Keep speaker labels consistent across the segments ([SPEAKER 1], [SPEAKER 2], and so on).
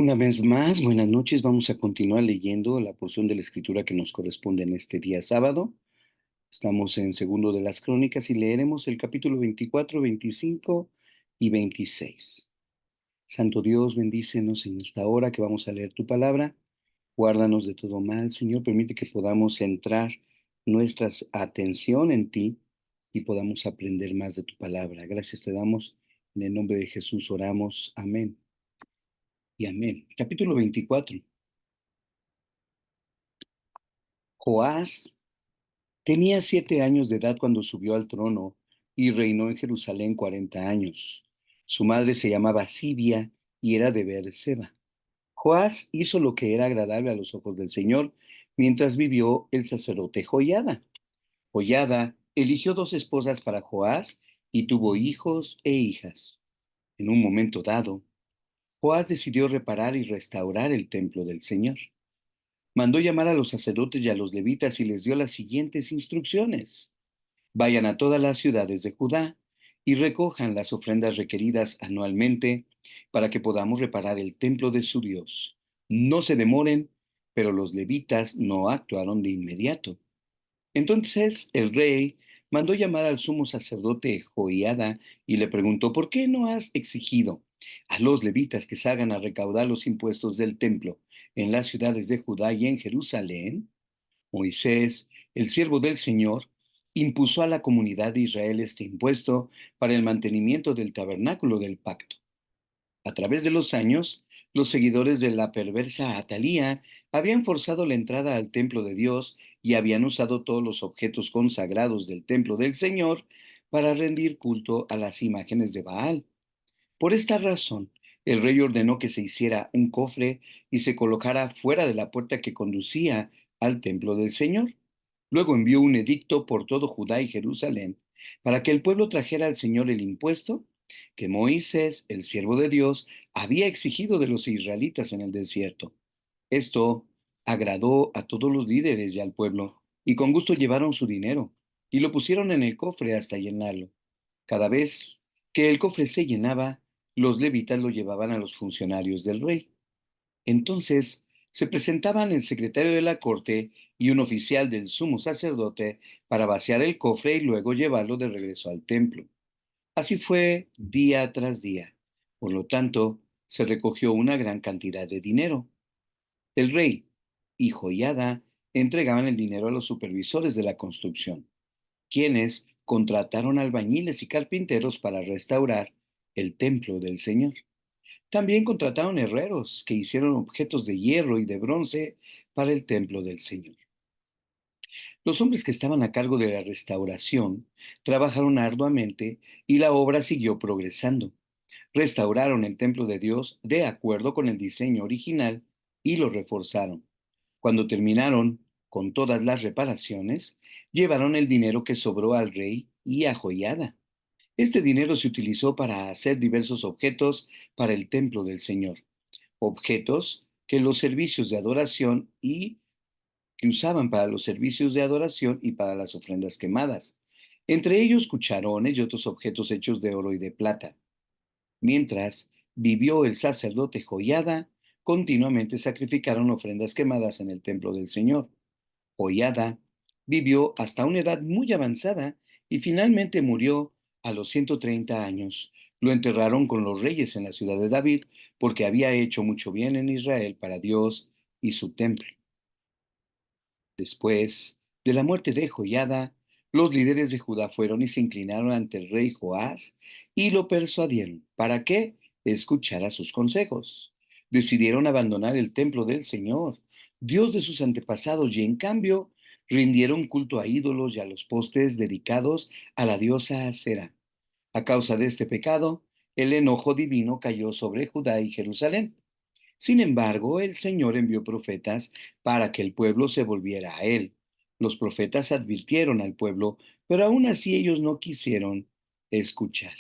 [SPEAKER 1] Una vez más, buenas noches. Vamos a continuar leyendo la porción de la escritura que nos corresponde en este día sábado. Estamos en segundo de las Crónicas y leeremos el capítulo 24, 25 y 26. Santo Dios, bendícenos en esta hora que vamos a leer tu palabra. Guárdanos de todo mal, Señor. Permite que podamos centrar nuestra atención en ti y podamos aprender más de tu palabra. Gracias te damos. En el nombre de Jesús oramos. Amén y amén. Capítulo 24. Joás tenía 7 años de edad cuando subió al trono y reinó en Jerusalén 40 años. Su madre se llamaba Sibia y era de Beerseba. Joás hizo lo que era agradable a los ojos del Señor mientras vivió el sacerdote Joiada. Joiada eligió dos esposas para Joás y tuvo hijos e hijas. En un momento dado, Joás decidió reparar y restaurar el templo del Señor. Mandó llamar a los sacerdotes y a los levitas y les dio las siguientes instrucciones. Vayan a todas las ciudades de Judá y recojan las ofrendas requeridas anualmente para que podamos reparar el templo de su Dios. No se demoren, pero los levitas no actuaron de inmediato. Entonces el rey mandó llamar al sumo sacerdote Joiada y le preguntó: ¿por qué no has exigido a los levitas que salgan a recaudar los impuestos del templo en las ciudades de Judá y en Jerusalén? Moisés, el siervo del Señor, impuso a la comunidad de Israel este impuesto para el mantenimiento del tabernáculo del pacto. A través de los años, los seguidores de la perversa Atalía habían forzado la entrada al templo de Dios y habían usado todos los objetos consagrados del templo del Señor para rendir culto a las imágenes de Baal. Por esta razón, el rey ordenó que se hiciera un cofre y se colocara fuera de la puerta que conducía al templo del Señor. Luego envió un edicto por todo Judá y Jerusalén para que el pueblo trajera al Señor el impuesto que Moisés, el siervo de Dios, había exigido de los israelitas en el desierto. Esto agradó a todos los líderes y al pueblo, y con gusto llevaron su dinero y lo pusieron en el cofre hasta llenarlo. Cada vez que el cofre se llenaba, los levitas lo llevaban a los funcionarios del rey. Entonces se presentaban el secretario de la corte y un oficial del sumo sacerdote para vaciar el cofre y luego llevarlo de regreso al templo. Así fue día tras día. Por lo tanto, se recogió una gran cantidad de dinero. El rey y Joiada entregaban el dinero a los supervisores de la construcción, quienes contrataron albañiles y carpinteros para restaurar el templo del Señor. También contrataron herreros que hicieron objetos de hierro y de bronce para el templo del Señor. Los hombres que estaban a cargo de la restauración trabajaron arduamente y la obra siguió progresando. Restauraron el templo de Dios de acuerdo con el diseño original y lo reforzaron. Cuando terminaron con todas las reparaciones, llevaron el dinero que sobró al rey y a Joiada. Este dinero se utilizó para hacer diversos objetos para el templo del Señor, objetos que los servicios de adoración y que usaban para los servicios de adoración y para las ofrendas quemadas, entre ellos cucharones y otros objetos hechos de oro y de plata. Mientras vivió el sacerdote Joiada, continuamente sacrificaron ofrendas quemadas en el templo del Señor. Joiada vivió hasta una edad muy avanzada y finalmente murió a los 130 años. Lo enterraron con los reyes en la ciudad de David porque había hecho mucho bien en Israel para Dios y su templo. Después de la muerte de Joiada, los líderes de Judá fueron y se inclinaron ante el rey Joás y lo persuadieron para que escuchara sus consejos. Decidieron abandonar el templo del Señor, Dios de sus antepasados, y en cambio rindieron culto a ídolos y a los postes dedicados a la diosa Asera. A causa de este pecado, el enojo divino cayó sobre Judá y Jerusalén. Sin embargo, el Señor envió profetas para que el pueblo se volviera a Él. Los profetas advirtieron al pueblo, pero aún así ellos no quisieron escuchar.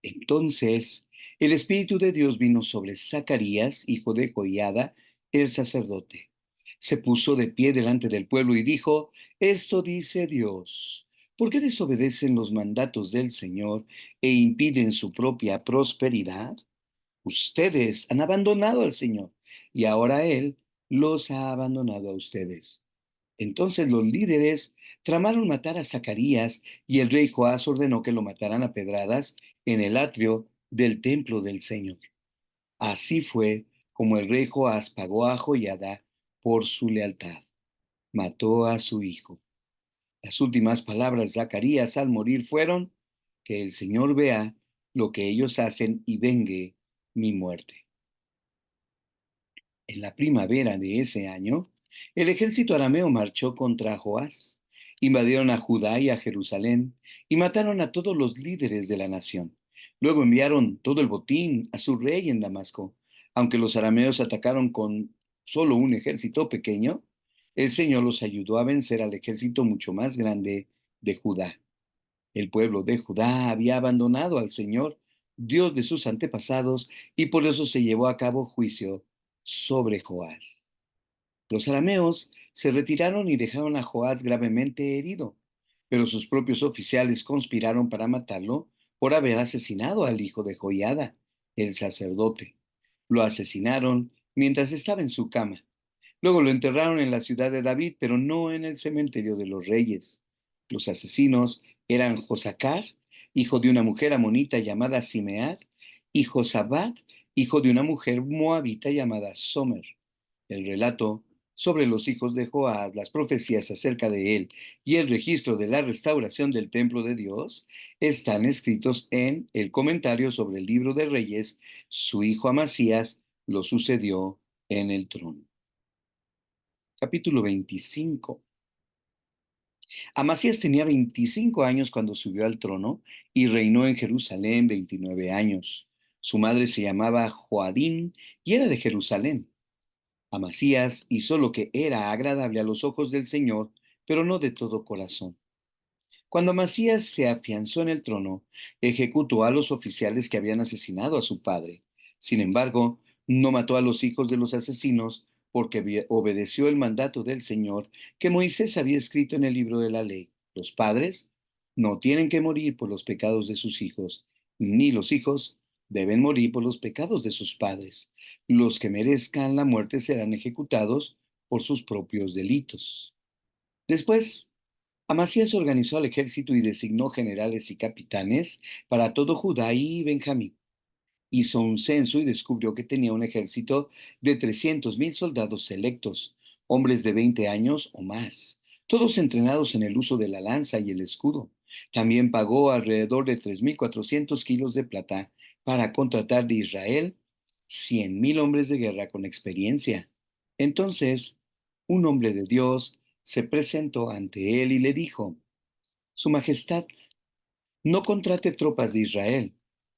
[SPEAKER 1] Entonces, el Espíritu de Dios vino sobre Zacarías, hijo de Joiada, el sacerdote. Se puso de pie delante del pueblo y dijo: Esto dice Dios. ¿Por qué desobedecen los mandatos del Señor e impiden su propia prosperidad? Ustedes han abandonado al Señor y ahora Él los ha abandonado a ustedes. Entonces los líderes tramaron matar a Zacarías y el rey Joás ordenó que lo mataran a pedradas en el atrio del templo del Señor. Así fue como el rey Joás pagó a Joiada por su lealtad. Mató a su hijo. Las últimas palabras de Zacarías al morir fueron: que el Señor vea lo que ellos hacen y vengue mi muerte. En la primavera de ese año, el ejército arameo marchó contra Joás. Invadieron a Judá y a Jerusalén y mataron a todos los líderes de la nación. Luego enviaron todo el botín a su rey en Damasco. Aunque los arameos atacaron con solo un ejército pequeño, el Señor los ayudó a vencer al ejército mucho más grande de Judá. El pueblo de Judá había abandonado al Señor, Dios de sus antepasados, y por eso se llevó a cabo juicio sobre Joás. Los arameos se retiraron y dejaron a Joás gravemente herido, pero sus propios oficiales conspiraron para matarlo por haber asesinado al hijo de Joiada, el sacerdote. Lo asesinaron mientras estaba en su cama. Luego lo enterraron en la ciudad de David, pero no en el cementerio de los reyes. Los asesinos eran Josacar, hijo de una mujer amonita llamada Simeat, y Josabad, hijo de una mujer moabita llamada Somer. El relato sobre los hijos de Joás, las profecías acerca de él y el registro de la restauración del templo de Dios están escritos en el comentario sobre el libro de Reyes. Su hijo Amasías lo sucedió en el trono. Capítulo 25. Amasías tenía 25 años cuando subió al trono y reinó en Jerusalén 29 años. Su madre se llamaba Joadín y era de Jerusalén. Amasías hizo lo que era agradable a los ojos del Señor, pero no de todo corazón. Cuando Amasías se afianzó en el trono, ejecutó a los oficiales que habían asesinado a su padre. Sin embargo, no mató a los hijos de los asesinos porque obedeció el mandato del Señor que Moisés había escrito en el libro de la ley. Los padres no tienen que morir por los pecados de sus hijos, ni los hijos deben morir por los pecados de sus padres. Los que merezcan la muerte serán ejecutados por sus propios delitos. Después, Amasías organizó al ejército y designó generales y capitanes para todo Judá y Benjamín. Hizo un censo y descubrió que tenía un ejército de 300,000 soldados selectos, hombres de 20 años o más, todos entrenados en el uso de la lanza y el escudo. También pagó alrededor de 3,400 kilos de plata para contratar de Israel 100,000 hombres de guerra con experiencia. Entonces, un hombre de Dios se presentó ante él y le dijo: Su Majestad, no contrate tropas de Israel,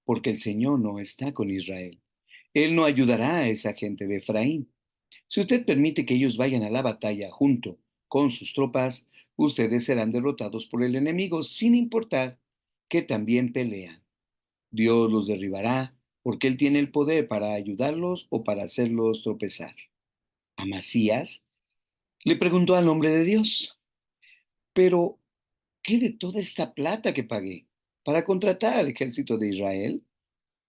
[SPEAKER 1] porque el Señor no está con Israel. Él no ayudará a esa gente de Efraín. Si usted permite que ellos vayan a la batalla junto con sus tropas, ustedes serán derrotados por el enemigo sin importar que también pelean. Dios los derribará porque Él tiene el poder para ayudarlos o para hacerlos tropezar. Amasías le preguntó al hombre de Dios: pero, ¿qué de toda esta plata que pagué para contratar al ejército de Israel?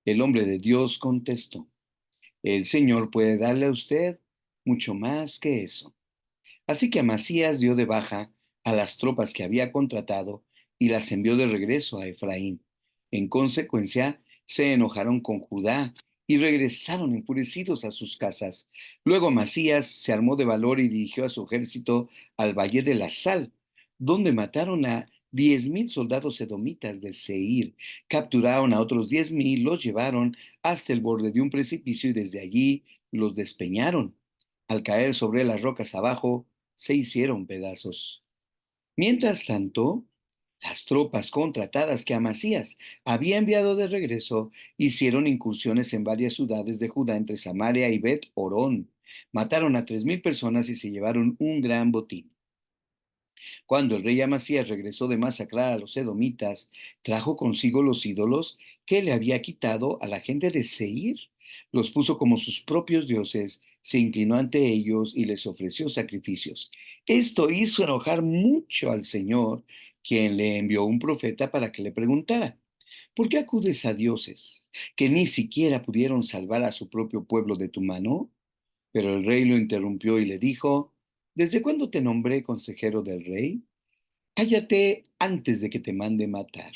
[SPEAKER 1] El hombre de Dios contestó: el Señor puede darle a usted mucho más que eso. Así que Amasías dio de baja a las tropas que había contratado y las envió de regreso a Efraín. En consecuencia, se enojaron con Judá y regresaron enfurecidos a sus casas. Luego Amasías se armó de valor y dirigió a su ejército al valle de la Sal, donde mataron a 10,000 soldados edomitas de Seir. Capturaron a otros 10,000, los llevaron hasta el borde de un precipicio y desde allí los despeñaron. Al caer sobre las rocas abajo, se hicieron pedazos. Mientras tanto, las tropas contratadas que Amasías había enviado de regreso hicieron incursiones en varias ciudades de Judá entre Samaria y Bet Orón. Mataron a 3,000 personas y se llevaron un gran botín. Cuando el rey Amasías regresó de masacrar a los edomitas, trajo consigo los ídolos que le había quitado a la gente de Seir. Los puso como sus propios dioses, se inclinó ante ellos y les ofreció sacrificios. Esto hizo enojar mucho al Señor, quien le envió un profeta para que le preguntara: ¿Por qué acudes a dioses que ni siquiera pudieron salvar a su propio pueblo de tu mano? Pero el rey lo interrumpió y le dijo, ¿desde cuándo te nombré consejero del rey? Cállate antes de que te mande matar.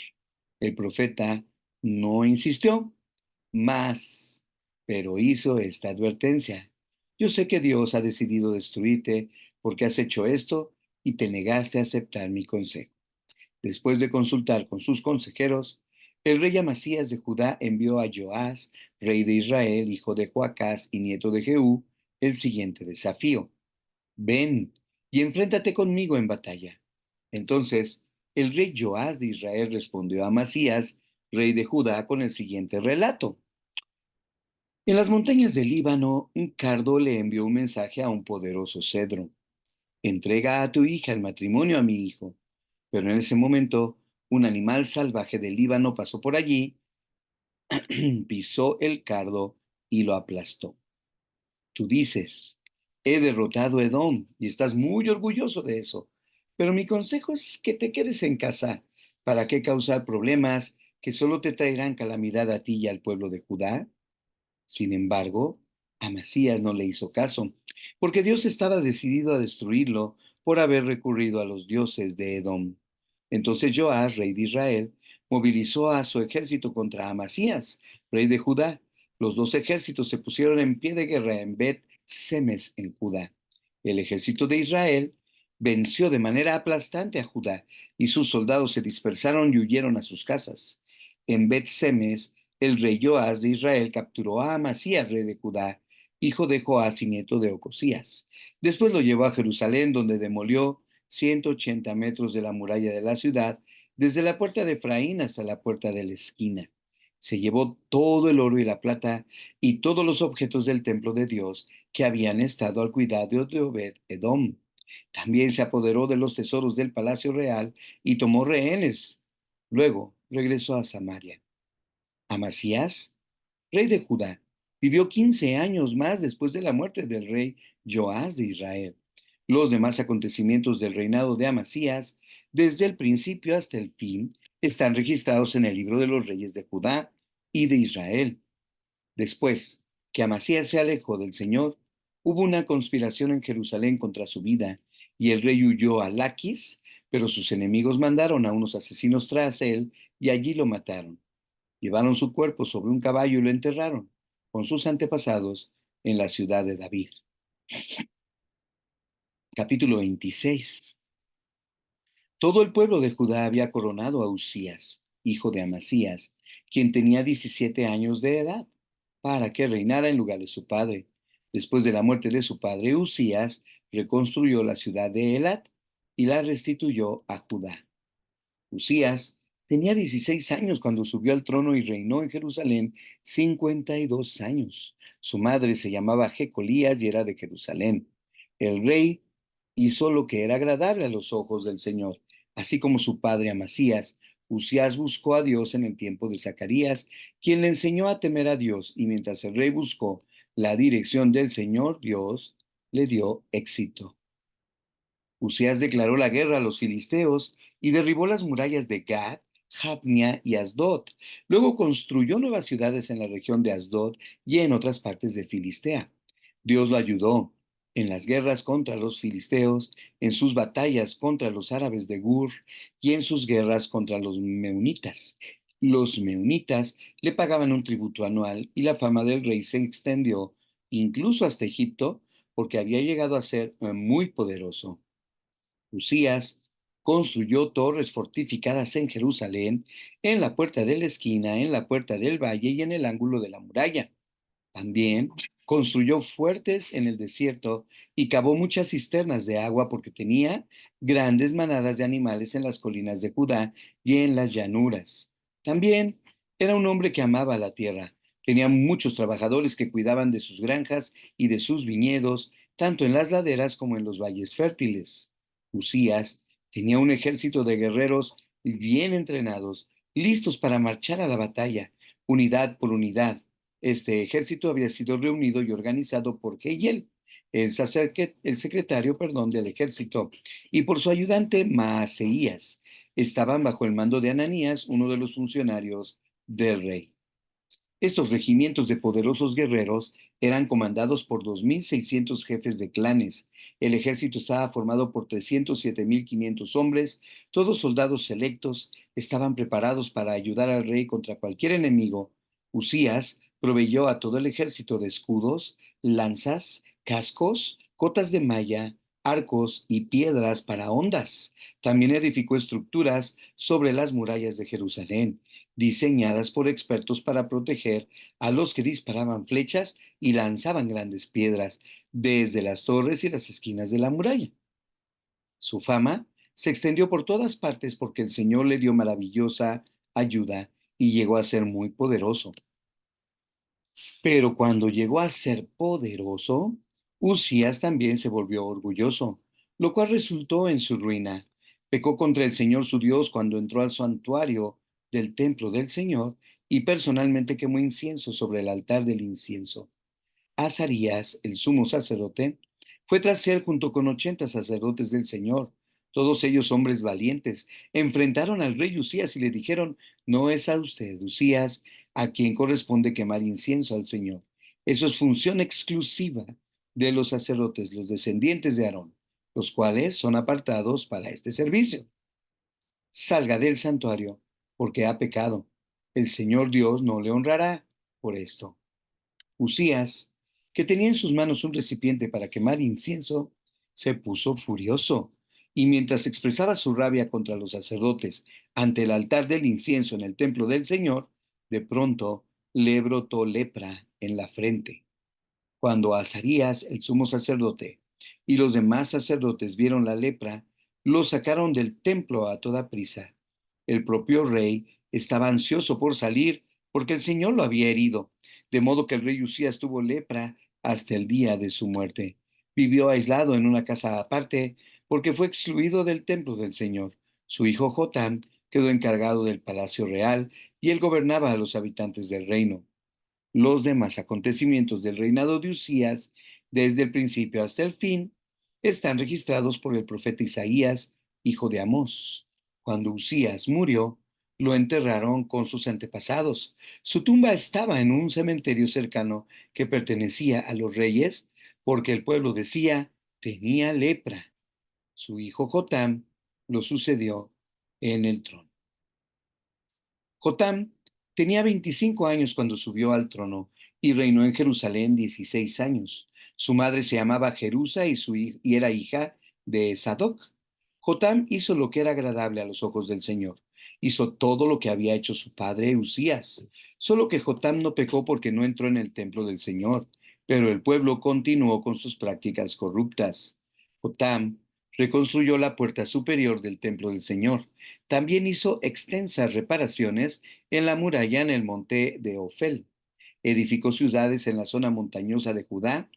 [SPEAKER 1] El profeta no insistió más, pero hizo esta advertencia. Yo sé que Dios ha decidido destruirte porque has hecho esto y te negaste a aceptar mi consejo. Después de consultar con sus consejeros, el rey Amasías de Judá envió a Joás, rey de Israel, hijo de Joacás y nieto de Jehú, el siguiente desafío. Ven y enfréntate conmigo en batalla. Entonces, el rey Joás de Israel respondió a Amasías, rey de Judá, con el siguiente relato. En las montañas del Líbano, un cardo le envió un mensaje a un poderoso cedro. Entrega a tu hija el matrimonio a mi hijo. Pero en ese momento, un animal salvaje del Líbano pasó por allí, pisó el cardo y lo aplastó. Tú dices, he derrotado a Edom y estás muy orgulloso de eso. Pero mi consejo es que te quedes en casa. ¿Para qué causar problemas que solo te traerán calamidad a ti y al pueblo de Judá? Sin embargo, Amasías no le hizo caso, porque Dios estaba decidido a destruirlo por haber recurrido a los dioses de Edom. Entonces Joás, rey de Israel, movilizó a su ejército contra Amasías, rey de Judá. Los dos ejércitos se pusieron en pie de guerra en Bet-Semes, en Judá. El ejército de Israel venció de manera aplastante a Judá, y sus soldados se dispersaron y huyeron a sus casas. En Bet-Semes, el rey Joás de Israel capturó a Amasías, rey de Judá, hijo de Joás y nieto de Ocosías. Después lo llevó a Jerusalén, donde demolió 180 metros de la muralla de la ciudad, desde la puerta de Efraín hasta la puerta de la esquina. Se llevó todo el oro y la plata y todos los objetos del templo de Dios que habían estado al cuidado de Obed-Edom. También se apoderó de los tesoros del palacio real y tomó rehenes. Luego regresó a Samaria. Amasías, rey de Judá, vivió 15 años más después de la muerte del rey Joás de Israel. Los demás acontecimientos del reinado de Amasías, desde el principio hasta el fin, están registrados en el libro de los reyes de Judá y de Israel. Después que Amasías se alejó del Señor, hubo una conspiración en Jerusalén contra su vida, y el rey huyó a Laquis, pero sus enemigos mandaron a unos asesinos tras él y allí lo mataron. Llevaron su cuerpo sobre un caballo y lo enterraron con sus antepasados en la ciudad de David. Capítulo 26. Todo el pueblo de Judá había coronado a Usías, hijo de Amasías, quien tenía 17 años de edad, para que reinara en lugar de su padre. Después de la muerte de su padre, Usías reconstruyó la ciudad de Elat y la restituyó a Judá. Usías tenía 16 años cuando subió al trono y reinó en Jerusalén 52 años. Su madre se llamaba Jecolías y era de Jerusalén. El rey hizo lo que era agradable a los ojos del Señor, así como su padre Amasías. Usías buscó a Dios en el tiempo de Zacarías, quien le enseñó a temer a Dios, y mientras el rey buscó la dirección del Señor, Dios le dio éxito. Usías declaró la guerra a los filisteos y derribó las murallas de Gat, Jabnia y Asdod. Luego construyó nuevas ciudades en la región de Asdod y en otras partes de Filistea. Dios lo ayudó en las guerras contra los filisteos, en sus batallas contra los árabes de Gur y en sus guerras contra los meunitas. Los meunitas le pagaban un tributo anual y la fama del rey se extendió incluso hasta Egipto porque había llegado a ser muy poderoso. Usías construyó torres fortificadas en Jerusalén, en la puerta de la esquina, en la puerta del valle y en el ángulo de la muralla. También construyó fuertes en el desierto y cavó muchas cisternas de agua porque tenía grandes manadas de animales en las colinas de Judá y en las llanuras. También era un hombre que amaba la tierra. Tenía muchos trabajadores que cuidaban de sus granjas y de sus viñedos, tanto en las laderas como en los valles fértiles. Usías tenía un ejército de guerreros bien entrenados, listos para marchar a la batalla, unidad por unidad. Este ejército había sido reunido y organizado por Jehiel, el secretario, del ejército, y por su ayudante Maaseías. estaban bajo el mando de Ananías, uno de los funcionarios del rey. Estos regimientos de poderosos guerreros eran comandados por 2.600 jefes de clanes. El ejército estaba formado por 307.500 hombres, todos soldados selectos, estaban preparados para ayudar al rey contra cualquier enemigo. Usías proveyó a todo el ejército de escudos, lanzas, cascos, cotas de malla, arcos y piedras para hondas. También edificó estructuras sobre las murallas de Jerusalén diseñadas por expertos para proteger a los que disparaban flechas y lanzaban grandes piedras desde las torres y las esquinas de la muralla. Su fama se extendió por todas partes porque el Señor le dio maravillosa ayuda y llegó a ser muy poderoso. Pero cuando llegó a ser poderoso, Usías también se volvió orgulloso, lo cual resultó en su ruina. Pecó contra el Señor su Dios cuando entró al santuario del templo del Señor y personalmente quemó incienso sobre el altar del incienso. Azarías, el sumo sacerdote, fue tras él junto con 80 sacerdotes del Señor, todos ellos hombres valientes. Enfrentaron al rey Usías y le dijeron: no es a usted, Usías, a quien corresponde quemar incienso al Señor. Eso es función exclusiva de los sacerdotes, los descendientes de Aarón, los cuales son apartados para este servicio. Salga del santuario, porque ha pecado. El Señor Dios no le honrará por esto. Usías, que tenía en sus manos un recipiente para quemar incienso, se puso furioso, y mientras expresaba su rabia contra los sacerdotes ante el altar del incienso en el templo del Señor, de pronto le brotó lepra en la frente. Cuando Azarías, el sumo sacerdote, y los demás sacerdotes vieron la lepra, lo sacaron del templo a toda prisa. El propio rey estaba ansioso por salir porque el Señor lo había herido, de modo que el rey Usías tuvo lepra hasta el día de su muerte. Vivió aislado en una casa aparte porque fue excluido del templo del Señor. Su hijo Jotam quedó encargado del palacio real y él gobernaba a los habitantes del reino. Los demás acontecimientos del reinado de Usías, desde el principio hasta el fin, están registrados por el profeta Isaías, hijo de Amós. Cuando Usías murió, lo enterraron con sus antepasados. Su tumba estaba en un cementerio cercano que pertenecía a los reyes, porque el pueblo decía: tenía lepra. Su hijo Jotam lo sucedió en el trono. Jotam tenía 25 años cuando subió al trono y reinó en Jerusalén 16 años. Su madre se llamaba Jerusa y era hija de Sadoc. Jotam hizo lo que era agradable a los ojos del Señor. Hizo todo lo que había hecho su padre Usías. Solo que Jotam no pecó porque no entró en el templo del Señor, pero el pueblo continuó con sus prácticas corruptas. Jotam reconstruyó la puerta superior del templo del Señor. También hizo extensas reparaciones en la muralla en el monte de Ofel. Edificó ciudades en la zona montañosa de Judá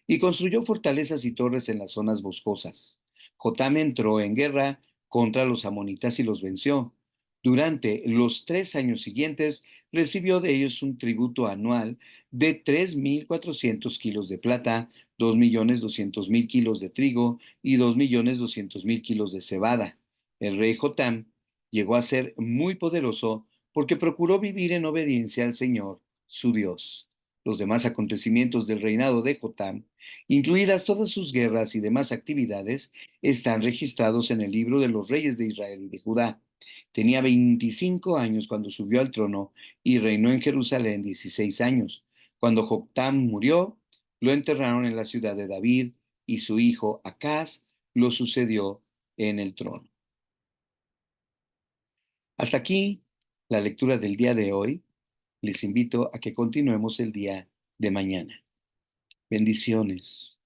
[SPEAKER 1] y construyó fortalezas y torres en las zonas boscosas. Jotam entró en guerra contra los amonitas y los venció. Durante los 3 años siguientes recibió de ellos un tributo anual de 3.400 kilos de plata, 2.200.000 kilos de trigo y 2.200.000 kilos de cebada. El rey Jotam llegó a ser muy poderoso porque procuró vivir en obediencia al Señor, su Dios. Los demás acontecimientos del reinado de Jotam, incluidas todas sus guerras y demás actividades, están registrados en el libro de los reyes de Israel y de Judá. Tenía 25 años cuando subió al trono y reinó en Jerusalén 16 años. Cuando Jotam murió, lo enterraron en la ciudad de David y su hijo Acaz lo sucedió en el trono. Hasta aquí la lectura del día de hoy. Les invito a que continuemos el día de mañana. Bendiciones.